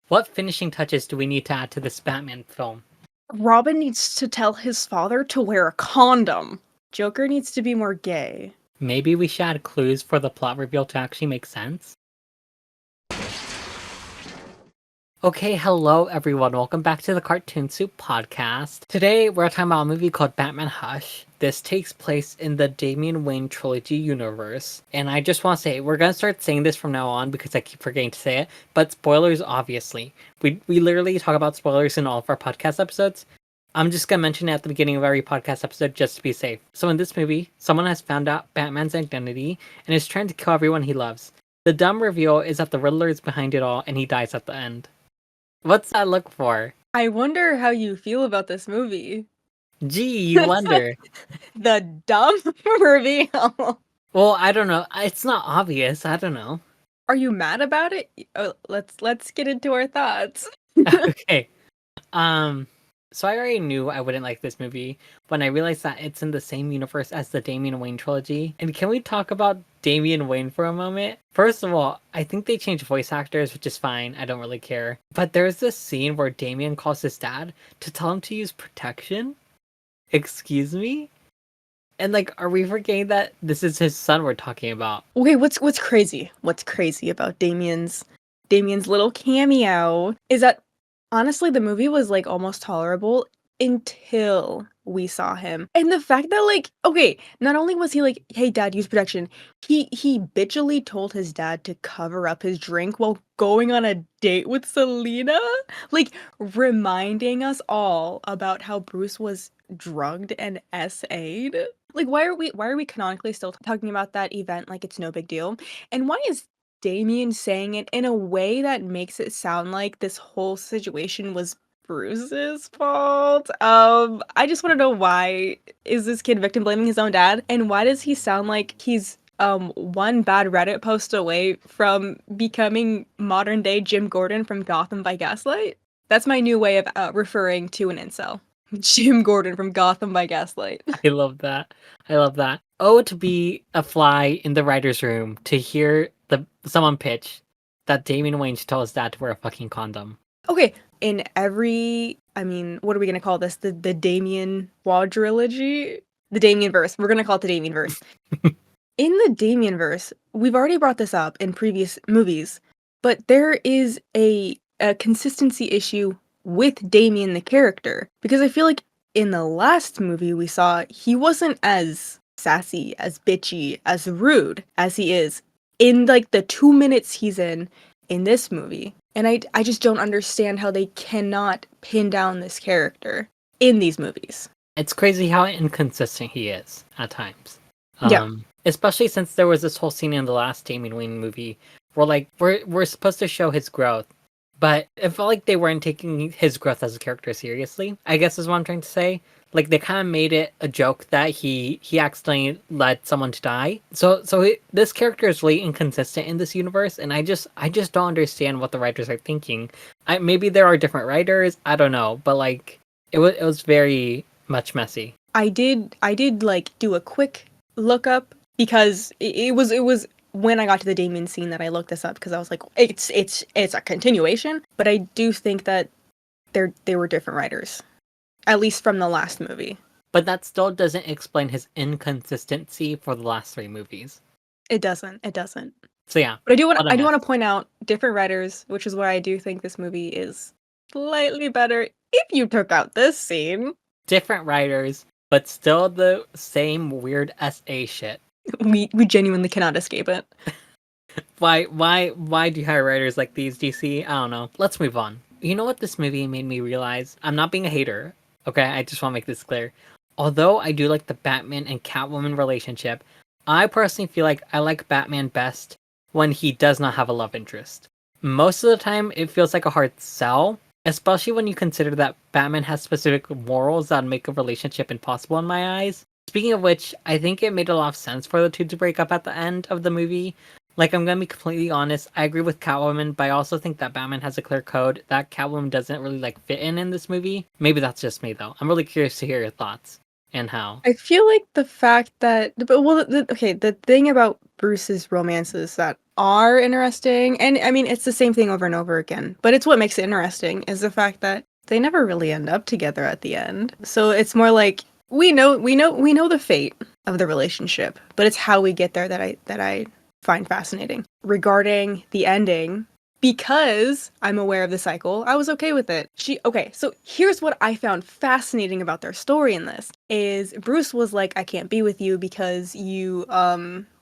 What finishing touches do we need to add to this Batman film? Robin needs to tell his father to wear a condom. Joker needs to be more gay. Maybe we should add clues for the plot reveal to actually make sense? Okay, hello everyone. Welcome back to the Cartoon Soup podcast. Today we're talking about a movie called Batman Hush. This takes place in the Damian Wayne trilogy universe. And I just want to say, we're going to start saying this from now on because I keep forgetting to say it. But spoilers, obviously. We literally talk about spoilers in all of our podcast episodes. I'm just going to mention it at the beginning of every podcast episode just to be safe. So in this movie, someone has found out Batman's identity and is trying to kill everyone he loves. The dumb reveal is that the Riddler is behind it all and he dies at the end. What's that look for? I wonder how you feel about this movie. Gee, you wonder. The dumb reveal. Well, I don't know. It's not obvious. I don't know. Are you mad about it? Let's get into our thoughts. Okay. So I already knew I wouldn't like this movie when I realized that it's in the same universe as the Damian Wayne trilogy. And can we talk about Damian Wayne for a moment? First of all, I think they changed voice actors, which is fine. I don't really care. But there's this scene where Damian calls his dad to tell him to use protection. Excuse me? And like, are we forgetting that this is his son we're talking about? Okay, what's crazy? What's crazy about Damian's little cameo is that honestly the movie was like almost tolerable until we saw him. And the fact that like, okay, not only was he like, hey dad, use protection, he bitchily told his dad to cover up his drink while going on a date with Selena, like reminding us all about how Bruce was drugged and SA'd. Like why are we canonically still talking about that event like it's no big deal? And why is Damien saying it in a way that makes it sound like this whole situation was Bruce's fault? I just want to know, why is this kid victim blaming his own dad? And why does he sound like he's one bad Reddit post away from becoming modern day Jim Gordon from Gotham by Gaslight? That's my new way of referring to an incel. Jim Gordon from Gotham by Gaslight. I love that. I love that. Oh, to be a fly in the writer's room to hear someone pitch that Damian Wayne should tell his dad to wear a fucking condom. Okay, in every, I mean, what are we gonna call this? The Damien quadrilogy? The Damien verse. We're gonna call it the Damien verse. In the Damien verse, we've already brought this up in previous movies, but there is a consistency issue with Damien the character. Because I feel like in the last movie we saw, he wasn't as sassy, as bitchy, as rude as he is in like the 2 minutes he's in this movie. And I just don't understand how they cannot pin down this character in these movies. It's crazy how inconsistent he is at times. Yeah. Especially since there was this whole scene in the last Damian Wayne movie where like we're supposed to show his growth, but it felt like they weren't taking his growth as a character seriously, I guess is what I'm trying to say. Like they kind of made it a joke that he accidentally led someone to die. This character is really inconsistent in this universe, and I just don't understand what the writers are thinking. Maybe there are different writers, I don't know, but like it was very much messy. I did like do a quick look up because it was when I got to the Damien scene that I looked this up, because I was like, it's a continuation, but I do think that they were different writers, at least from the last movie. But that still doesn't explain his inconsistency for the last 3 movies. It doesn't. So yeah. But I do want to point out different writers, which is why I do think this movie is slightly better if you took out this scene. Different writers, but still the same weird SA shit. We genuinely cannot escape it. Why do you hire writers like these, DC? I don't know. Let's move on. You know what this movie made me realize? I'm not being a hater. Okay, I just want to make this clear. Although I do like the Batman and Catwoman relationship, I personally feel like I like Batman best when he does not have a love interest. Most of the time, it feels like a hard sell, especially when you consider that Batman has specific morals that make a relationship impossible in my eyes. Speaking of which, I think it made a lot of sense for the two to break up at the end of the movie. Like, I'm gonna be completely honest, I agree with Catwoman, but I also think that Batman has a clear code that Catwoman doesn't really, like, fit in this movie. Maybe that's just me, though. I'm really curious to hear your thoughts. and how? I feel like the fact that the thing about Bruce's romances that are interesting, and I mean, it's the same thing over and over again, but it's what makes it interesting, is the fact that they never really end up together at the end. So it's more like we know the fate of the relationship, but it's how we get there that I find fascinating. Regarding the ending, because I'm aware of the cycle, I was okay with it. Okay, so here's what I found fascinating about their story in this is Bruce was like, I can't be with you because you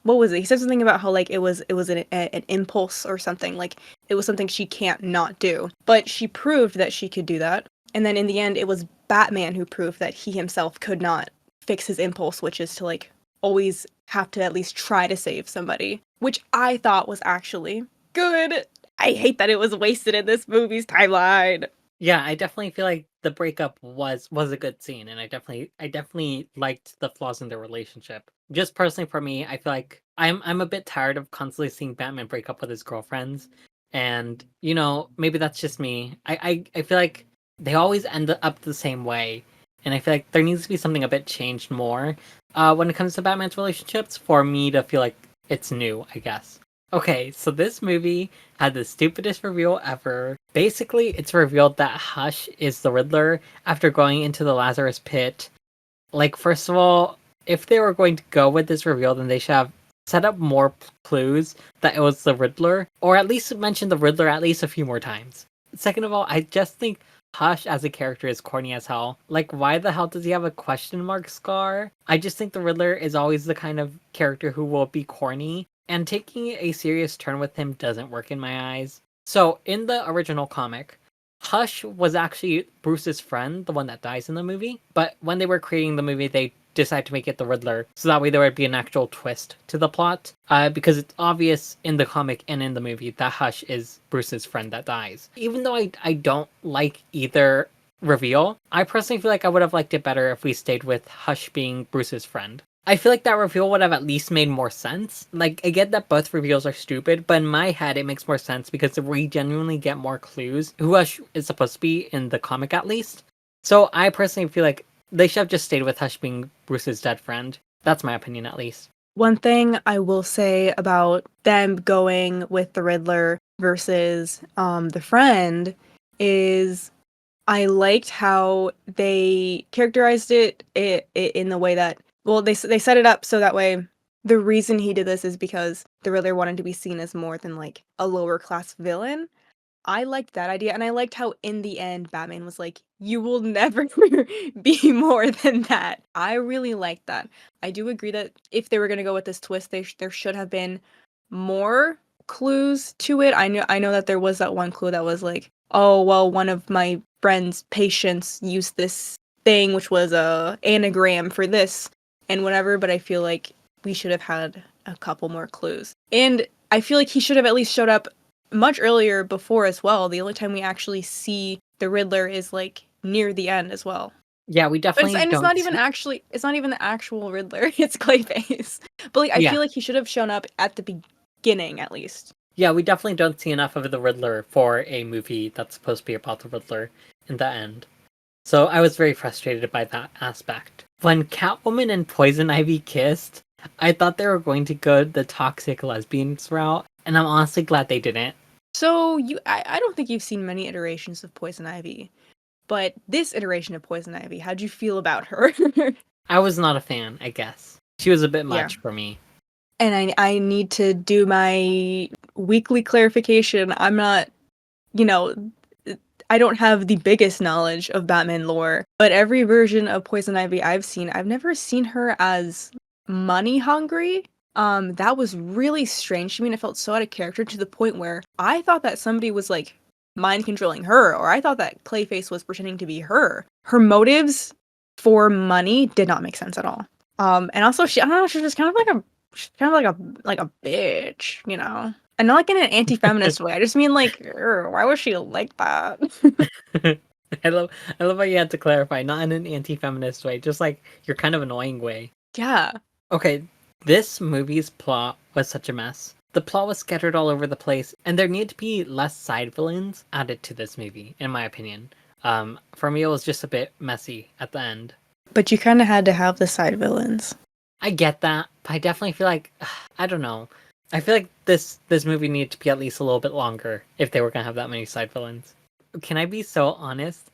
what was it? He said something about how like it was an impulse or something, like it was something she can't not do. But she proved that she could do that. And then in the end it was Batman who proved that he himself could not fix his impulse, which is to like always have to at least try to save somebody, which I thought was actually good. I hate that it was wasted in this movie's timeline. Yeah, I definitely feel like the breakup was a good scene, and I definitely liked the flaws in their relationship. Just personally for me, I feel like I'm a bit tired of constantly seeing Batman break up with his girlfriends, and maybe that's just me. I feel like they always end up the same way, and I feel like there needs to be something a bit changed more when it comes to Batman's relationships for me to feel like it's new, I guess. Okay, so this movie had the stupidest reveal ever. Basically, it's revealed that Hush is the Riddler after going into the Lazarus pit. Like, first of all, if they were going to go with this reveal, then they should have set up more clues that it was the Riddler, or at least mention the Riddler at least a few more times. Second of all, I just think Hush as a character is corny as hell. Like, why the hell does he have a question mark scar? I just think the Riddler is always the kind of character who will be corny, and taking a serious turn with him doesn't work in my eyes. So, in the original comic, Hush was actually Bruce's friend, the one that dies in the movie. But when they were creating the movie, they decided to make it the Riddler, so that way there would be an actual twist to the plot. Because it's obvious in the comic and in the movie that Hush is Bruce's friend that dies. Even though I don't like either reveal, I personally feel like I would have liked it better if we stayed with Hush being Bruce's friend. I feel like that reveal would have at least made more sense. Like, I get that both reveals are stupid, but in my head, it makes more sense because we genuinely get more clues who Hush is supposed to be in the comic at least. So I personally feel like they should have just stayed with Hush being Bruce's dead friend. That's my opinion, at least. One thing I will say about them going with the Riddler versus the friend is I liked how they characterized it in the way that, well, they set it up so that way the reason he did this is because the Riddler wanted to be seen as more than like a lower class villain. I liked that idea, and I liked how in the end Batman was like, "You will never be more than that." I really liked that. I do agree that if they were gonna go with this twist, there should have been more clues to it. I know that there was that one clue that was like, "Oh, well, one of my friend's patients used this thing, which was a anagram for this and whatever," but I feel like we should have had a couple more clues. And I feel like he should have at least showed up much earlier before as well. The only time we actually see the Riddler is like near the end as well. Yeah, we But it's definitely and don't see. it's not even the actual Riddler. It's Clayface. But like I Yeah, feel like he should have shown up at the beginning at least. yeah, we definitely don't see enough of the Riddler for a movie that's supposed to be about the Riddler in the end. So I was very frustrated by that aspect. When Catwoman and Poison Ivy kissed, I thought they were going to go the toxic lesbians route, and I'm honestly glad they didn't. So I don't think you've seen many iterations of Poison Ivy, but this iteration of Poison Ivy, how'd you feel about her? I was not a fan, I guess. She was a bit Yeah. much for me. And I need to do my weekly clarification. I'm not, you know, I don't have the biggest knowledge of Batman lore, but every version of Poison Ivy I've seen, I've never seen her as money hungry. That was really strange to me, and it felt so out of character to the point where I thought that somebody was like mind controlling her, or I thought that Clayface was pretending to be her. Her motives for money did not make sense at all. And also I don't know, she's just kind of like a bitch, you know? And not like in an anti-feminist way. I just mean like, why was she like that? I love I love how you had to clarify, not in an anti-feminist way, just like your kind of annoying way. Yeah. Okay, this movie's plot was such a mess. The plot was scattered all over the place, and there need to be less side villains added to this movie, in my opinion. For me, it was just a bit messy at the end. But you kind of had to have the side villains. I get that, but I definitely feel like I don't know. I feel like this movie needed to be at least a little bit longer if they were gonna have that many side villains. Can I be so honest?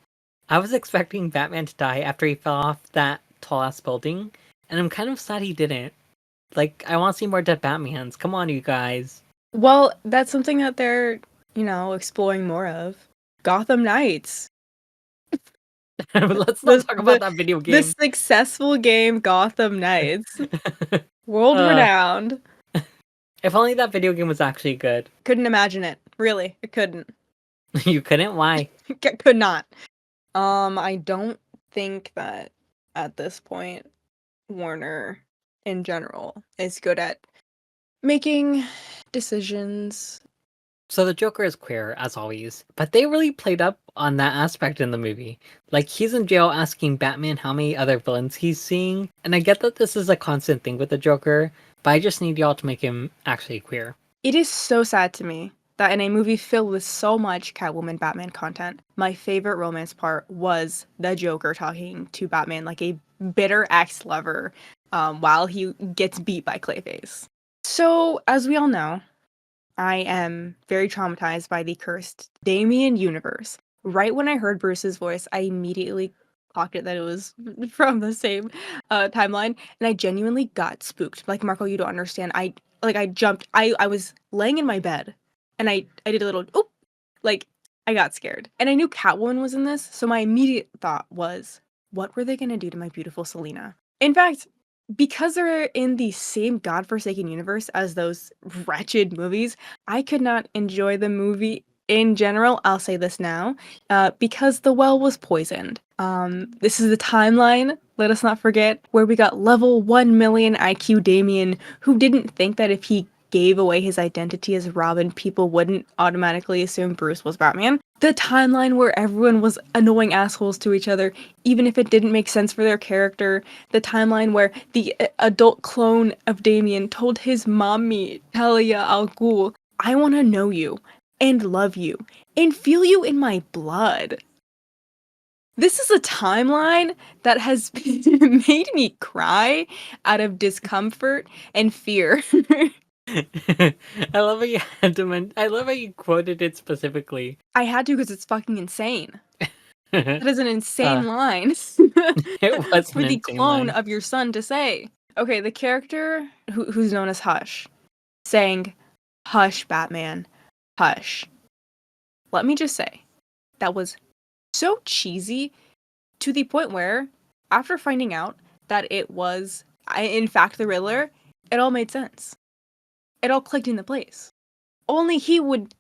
I was expecting Batman to die after he fell off that tall ass building, and I'm kind of sad he didn't. Like, I want to see more dead Batmans. Come on, you guys. Well, that's something that they're, exploring more of. Gotham Knights. Let's not The talk about the that video the game. successful game Gotham Knights. World uh, renowned. if only that video game was actually good. Couldn't imagine it. Really, I couldn't. You couldn't? Why? Could not. I don't think that at this point Warner in general is good at making decisions. So the Joker is queer, as always, but they really played up on that aspect in the movie. Like, he's in jail asking Batman how many other villains he's seeing, and I get that this is a constant thing with the Joker, but I just need y'all to make him actually queer. It is so sad to me that in a movie filled with so much Catwoman Batman content, my favorite romance part was the Joker talking to Batman like a bitter ex-lover while he gets beat by Clayface. So, as we all know, I am very traumatized by the cursed DAMIAN universe. Right when I heard Bruce's voice, I immediately clocked it that it was from the same timeline, and I genuinely got spooked. Like, Marco, you don't understand. I jumped. I was laying in my bed, and I did a little oop, like I got scared. And I knew Catwoman was in this, so my immediate thought was, what were they gonna do to my beautiful Selena? In fact, because they're in the same godforsaken universe as those wretched movies, I could not enjoy the movie in general. I'll say this now, because the well was poisoned. This is the timeline, let us not forget, where we got level 1 million IQ Damien, who didn't think that if he gave away his identity as Robin, people wouldn't automatically assume Bruce was Batman. The timeline where everyone was annoying assholes to each other, even if it didn't make sense for their character. The timeline where the adult clone of Damien told his mommy, Talia al Ghul, I want to know you and love you and feel you in my blood. This is a timeline that has made me cry out of discomfort and fear. I love how you had to I love how you quoted it specifically. I had to because it's fucking insane. That is an uh, insane line it was for an the insane clone line. of your son to say. Okay, the character who's known as Hush, saying, Hush, Batman, hush. Let me just say, that was so cheesy to the point where, after finding out that it was, in fact, the Riddler, it all made sense. It all clicked into place. Only he would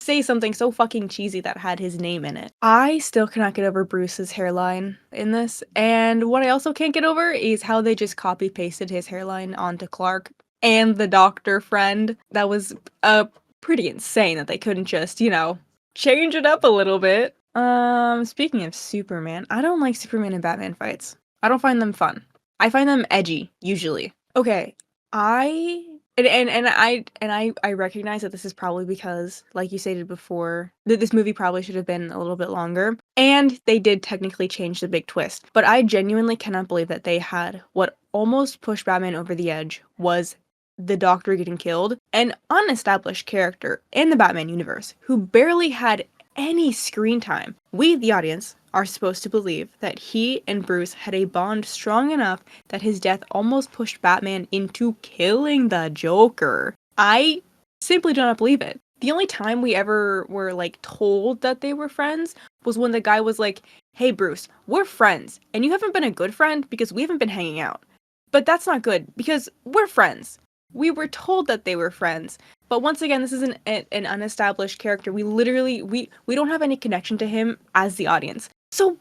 say something so fucking cheesy that had his name in it. I still cannot get over Bruce's hairline in this, and what I also can't get over is how they just copy pasted his hairline onto Clark and the doctor friend. That was pretty insane that they couldn't just, change it up a little bit. Speaking of Superman, I don't like Superman and Batman fights. I don't find them fun. I find them edgy, usually. Okay, I I recognize that this is probably because, like you stated before, that this movie probably should have been a little bit longer, and they did technically change the big twist. But I genuinely cannot believe that they had what almost pushed Batman over the edge was the Doctor getting killed, an unestablished character in the Batman universe who barely had any screen time. We, the audience, are supposed to believe that he and Bruce had a bond strong enough that his death almost pushed Batman into killing the Joker. I simply do not believe it. The only time we ever were told that they were friends was when the guy was like, hey Bruce, we're friends, and you haven't been a good friend because we haven't been hanging out. But that's not good, because we're friends. We were told that they were friends. But once again, this is an unestablished character. We literally, we don't have any connection to him as the audience. So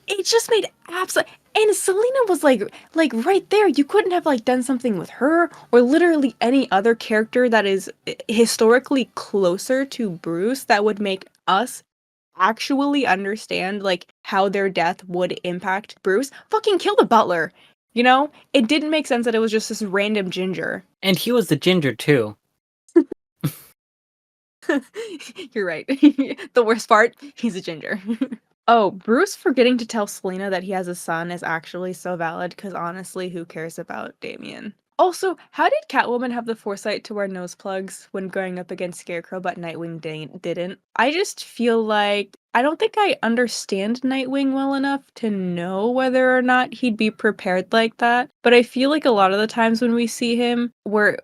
it just made absolute. And Selena was like right there. You couldn't have done something with her or literally any other character that is historically closer to Bruce that would make us actually understand how their death would impact Bruce. Fucking kill the butler. It didn't make sense that it was just this random ginger. And he was the ginger too. You're right. The worst part, he's a ginger. Oh, Bruce forgetting to tell Selena that he has a son is actually so valid because honestly, who cares about Damien? Also, how did Catwoman have the foresight to wear nose plugs when going up against Scarecrow, but Nightwing didn't? I just feel like I don't think I understand Nightwing well enough to know whether or not he'd be prepared like that. But I feel like a lot of the times when we see him, we're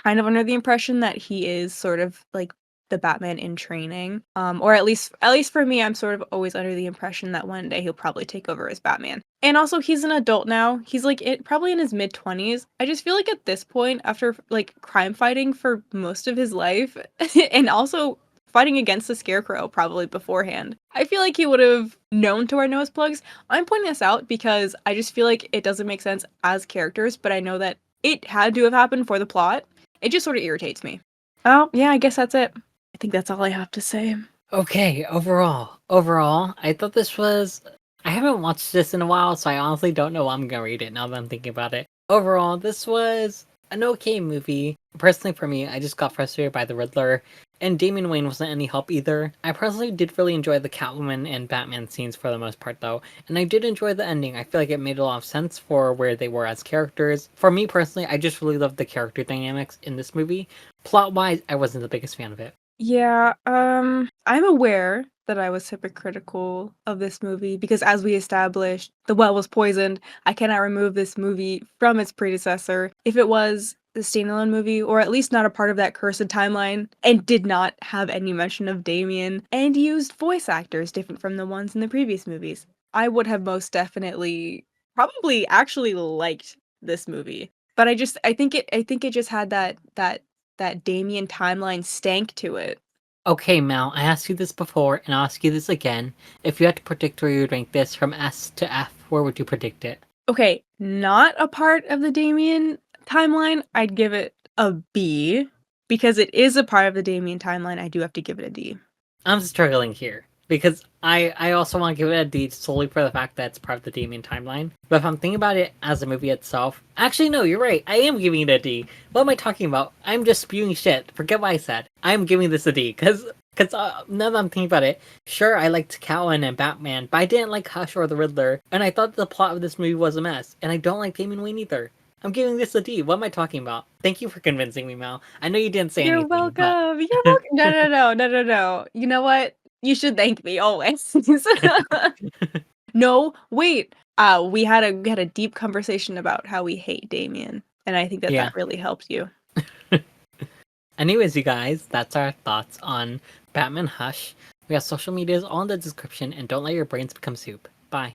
kind of under the impression that he is sort of like the Batman in training. Or at least for me, I'm sort of always under the impression that one day he'll probably take over as Batman. And also he's an adult now. He's like probably in his mid-20s. I just feel like at this point, after like crime fighting for most of his life, and also fighting against the Scarecrow probably beforehand, I feel like he would have known to wear nose plugs. I'm pointing this out because I just feel like it doesn't make sense as characters, but I know that it had to have happened for the plot. It just sort of irritates me. Oh, yeah, I guess that's it. I think that's all I have to say. Okay, overall, I thought this was. I haven't watched this in a while, so I honestly don't know how I'm gonna rate it now that I'm thinking about it. Overall, this was an okay movie. Personally, for me, I just got frustrated by the Riddler, and Damian Wayne wasn't any help either. I personally did really enjoy the Catwoman and Batman scenes for the most part, though, and I did enjoy the ending. I feel like it made a lot of sense for where they were as characters. For me personally, I just really loved the character dynamics in this movie. Plot-wise, I wasn't the biggest fan of it. Yeah, I'm aware that I was hypocritical of this movie because as we established, the well was poisoned. I cannot remove this movie from its predecessor. If it was a standalone movie, or at least not a part of that cursed timeline, and did not have any mention of Damien, and used voice actors different from the ones in the previous movies, I would have most definitely probably actually liked this movie. But I think it just had that Damien timeline stank to it. Okay, Mel, I asked you this before, and I'll ask you this again. If you had to predict where you would rank this from S to F, where would you predict it? Okay, not a part of the Damien timeline, I'd give it a B. Because it is a part of the Damien timeline, I do have to give it a D. I'm struggling here because I also want to give it a D solely for the fact that it's part of the Damien timeline. But if I'm thinking about it as a movie itself, actually no, you're right. I am giving it a D. What am I talking about? I'm just spewing shit. Forget what I said. I'm giving this a D because now that I'm thinking about it, sure I liked Cowan and Batman, but I didn't like Hush or the Riddler, and I thought the plot of this movie was a mess, and I don't like Damien Wayne either. I'm giving this a D. What am I talking about? Thank you for convincing me, Mal. I know you didn't say You're anything, but welcome. You're welcome. No, no, no, no, no, no. You know what? You should thank me always. No, wait. We had a deep conversation about how we hate Damien, and I think that yeah. that really helped you. Anyways, you guys, that's our thoughts on Batman Hush. We have social medias all in the description, and don't let your brains become soup. Bye.